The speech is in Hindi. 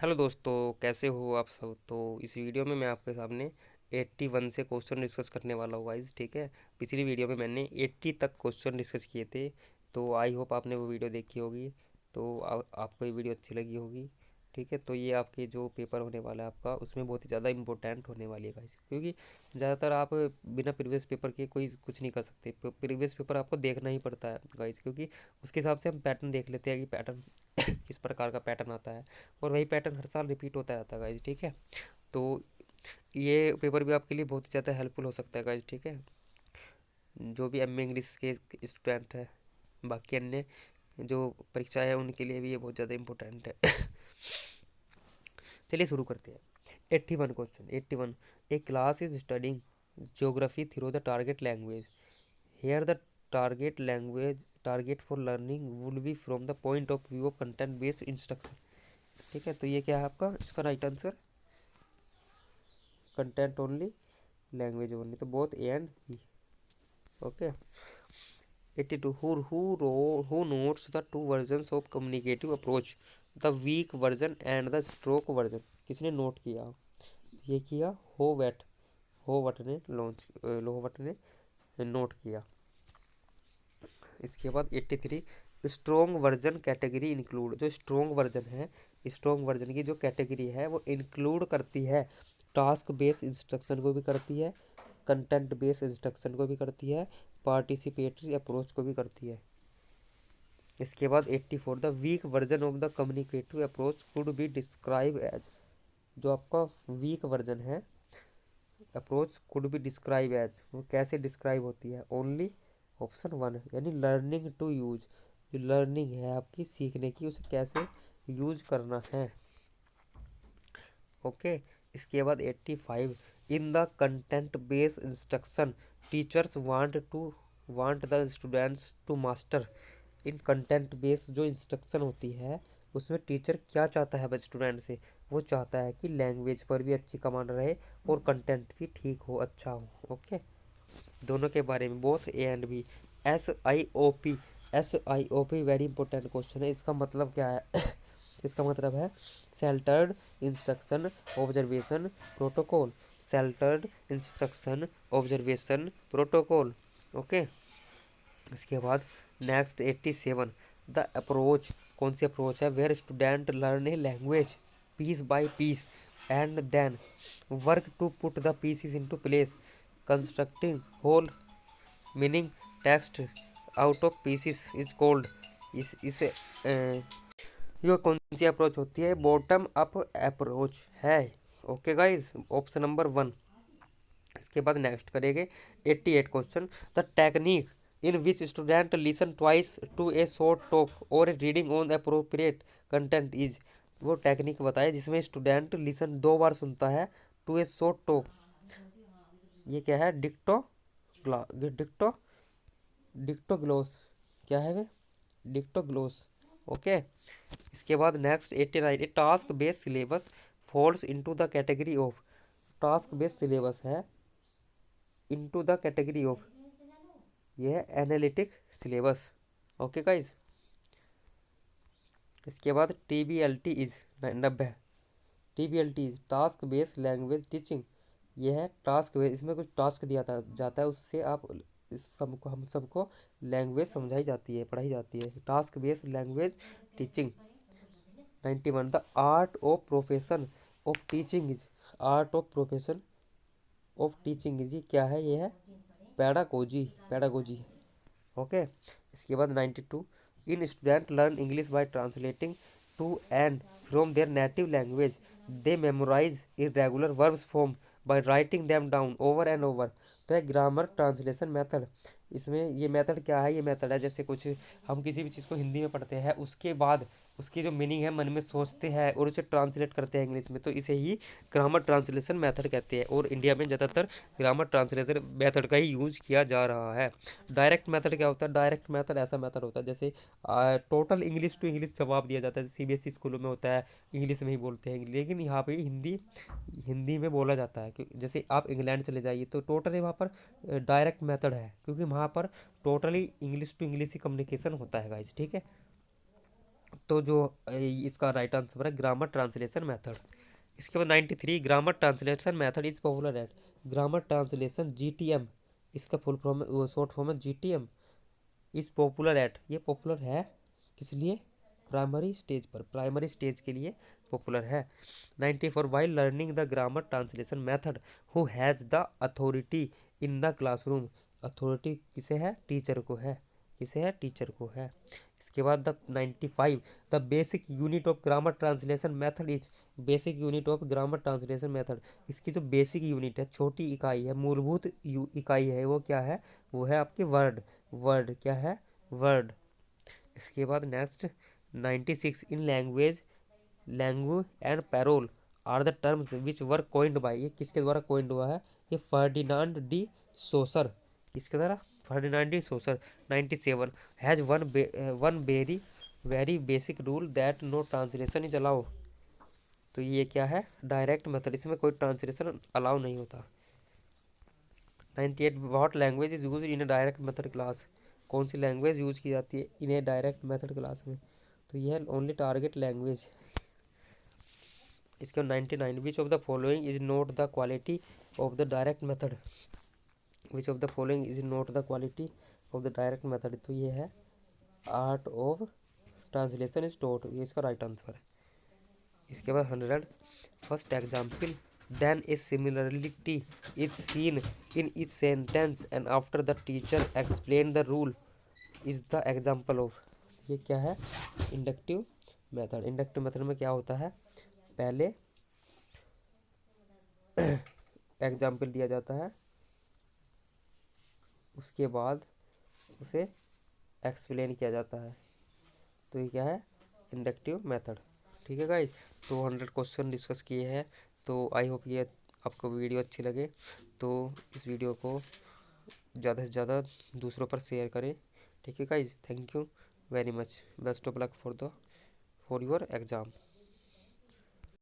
हेलो दोस्तों, कैसे हो आप सब। तो इस वीडियो में मैं आपके सामने 81 से क्वेश्चन डिस्कस करने वाला हूँ गाइस। ठीक है। पिछली वीडियो में मैंने 80 तक क्वेश्चन डिस्कस किए थे, तो आई होप आपने वो वीडियो देखी होगी। तो आपको ये वीडियो अच्छी लगी होगी। ठीक है। तो ये आपके जो पेपर होने वाला है आपका, उसमें बहुत ही ज़्यादा इंपॉर्टेंट होने वाली है गाइस, क्योंकि ज़्यादातर आप बिना प्रीवियस पेपर के कोई कुछ नहीं कर सकते। प्रीवियस पेपर आपको देखना ही पड़ता है गाइस, क्योंकि उसके हिसाब से हम पैटर्न देख लेते हैं कि पैटर्न किस प्रकार का पैटर्न आता है, और वही पैटर्न हर साल रिपीट होता रहता है गाइज। ठीक है। तो ये पेपर भी आपके लिए बहुत ही ज़्यादा हेल्पफुल हो सकता है गाइज। ठीक है। जो भी एम ए इंग्लिश के स्टूडेंट है, बाकी अन्य जो परीक्षा है उनके लिए भी ये बहुत ज़्यादा इंपॉर्टेंट है। चलिए शुरू करते हैं। 81 question 81। A class is studying geography through the target language. Here the target for learning would be from the point of view of content based instruction. ठीक है। तो ये क्या है आपका, इसका right answer content only, language only. तो both A and B. Okay. 82। Who notes the two versions of communicative approach, the weak version and the strong version. किसने नोट किया? ये किया होवट ने लोहवट ने नोट किया। इसके बाद 83। Strong version category include. जो स्ट्रोंग वर्जन है, स्ट्रोंग वर्जन की जो कैटेगरी है वो इंक्लूड करती है टास्क बेस्ड इंस्ट्रक्शन को भी करती है, कंटेंट बेस्ड इंस्ट्रक्शन को भी करती है, पार्टिसिपेटरी अप्रोच को भी करती है। इसके बाद 84। The weak version of the communicative approach could be describe as. जो आपका वीक वर्जन है approach could be describe as, वो कैसे डिस्क्राइब होती है? ओनली ऑप्शन 1, यानी लर्निंग टू यूज। जो लर्निंग है आपकी सीखने की, उसे कैसे यूज करना है। ओके। इसके बाद 85। In the content based instruction teachers want the students to master. In content based जो इंस्ट्रक्शन होती है, उसमें टीचर क्या चाहता है स्टूडेंट से? वो चाहता है कि लैंग्वेज पर भी अच्छी कमांड रहे और कंटेंट भी ठीक हो, अच्छा हो। ओके। दोनों के बारे में, both A and B. SIOP। SIOP very important question है। इसका मतलब क्या है? इसका मतलब है sheltered instruction observation protocol. Sheltered instruction observation protocol. Okay. इसके बाद नेक्स्ट 87। द अप्रोच, कौन सी अप्रोच है? Where student learn a language piece by piece and then work to put the pieces into place, constructing whole meaning text out of pieces is called. इसे ये कौन सी अप्रोच होती है? बॉटम अप अप्रोच है। Okay guys, option number 1। इसके बाद नेक्स्ट करेंगे 88 question. The technique in which student listen twice to a short talk और reading on appropriate content is. वो टेक्निक बताए जिसमें स्टूडेंट लिसन 2 बार सुनता है टू ए शॉर्ट टॉक। ये क्या है? डिक्टो डिक्टोग्लोस। क्या है वे? डिक्टोग्लोस। ओके। इसके बाद next 89। A task based syllabus falls into the category of. Task based syllabus है इनटू द कैटेगरी ऑफ, ये है एनालिटिक सिलेबस। Okay guys. इसके बाद TBLT is 90। TBLT is task based language teaching. ये है टास्क बेस्ड, इसमें कुछ टास्क दिया जाता है, उससे आप हम सबको लैंग्वेज समझाई जाती है, पढ़ाई जाती है। Task based language teaching. 91। The art of profession of teaching is. Art of profession of teaching is, ये क्या है? ये है पैडागोजी है। ओके। इसके बाद 92। In student learn English by translating to and from their native language, they memorize irregular verbs form by writing them down over and over. तो है ग्रामर ट्रांसलेशन मेथड। इसमें ये मेथड क्या है? ये मेथड है जैसे कुछ हम किसी भी चीज़ को हिंदी में पढ़ते हैं, उसके बाद उसकी जो मीनिंग है मन में सोचते हैं और उसे ट्रांसलेट करते हैं इंग्लिश में, तो इसे ही ग्रामर ट्रांसलेशन मेथड कहते हैं। और इंडिया में ज़्यादातर ग्रामर ट्रांसलेशन मेथड का ही यूज किया जा रहा है। डायरेक्ट मेथड क्या होता है? डायरेक्ट मेथड ऐसा मेथड होता है जैसे टोटल इंग्लिश टू इंग्लिश जवाब दिया जाता है। CBSE स्कूलों में होता है, इंग्लिश में ही बोलते हैं, लेकिन यहाँ पे हिंदी हिंदी में बोला जाता है। क्योंकि जैसे आप इंग्लैंड चले जाइए तो टोटली वहाँ पर डायरेक्ट मेथड है, क्योंकि वहाँ पर टोटली इंग्लिश टू इंग्लिश ही कम्युनिकेशन होता है गाइज। ठीक है। तो जो इसका राइट आंसर है ग्रामर ट्रांसलेशन मेथड। इसके बाद 93 grammar translation method is popular at. Grammar translation GTM, इसका फुल फॉर्म शॉर्ट फॉर्म है जीटीएम, इज पॉपुलर एट, ये पॉपुलर है किस लिए, प्राइमरी स्टेज पर, प्राइमरी स्टेज के लिए पॉपुलर है। 94 while learning the grammar translation method who has the authority in the classroom. Authority किसे है, टीचर को है, किसे है, टीचर को है। इसके बाद the 95 the basic unit of grammar translation method is. Basic unit of grammar translation method, इसकी जो बेसिक यूनिट है, छोटी इकाई है, मूलभूत इकाई है, वो क्या है, वो है आपके वर्ड। वर्ड क्या है, वर्ड। इसके बाद next 96 in language, language and parole are the terms which were coined by. ये किसके द्वारा कोइंड हुआ है, ये फर्डिनांड डी सोसर, इसके द्वारा Ferdinand de Saussure. 97 has one very very basic rule that no translation is allow. तो ये क्या है, डायरेक्ट मेथड, इसमें कोई ट्रांसलेशन अलाउ नहीं होता। 98 what language is use in direct method class. कौन सी लैंग्वेज यूज की जाती है इन डायरेक्ट मेथड क्लास में, तो यह है ओनली टारगेट लैंग्वेज। इसके 99 which of the following is not the quality of the direct method. Which of the following is not the quality of the direct method, तो ये है art of translation is taught, ये इसका राइट आंसर है। इसके बाद 100 first example then a similarity is seen in each sentence and after the teacher explain the rule is the example of. ये क्या है, इंडक्टिव मेथड। इंडक्टिव मेथड में क्या होता है, पहले एग्जाम्पल दिया जाता है, उसके बाद उसे एक्सप्लेन किया जाता है, तो ये क्या है, इंडक्टिव मेथड। ठीक है गाइस, तो 100 क्वेश्चन डिस्कस किए हैं। तो आई होप ये आपको वीडियो अच्छी लगे, तो इस वीडियो को ज़्यादा से ज़्यादा दूसरों पर शेयर करें। ठीक है guys, thank you very much, best of luck for your exam.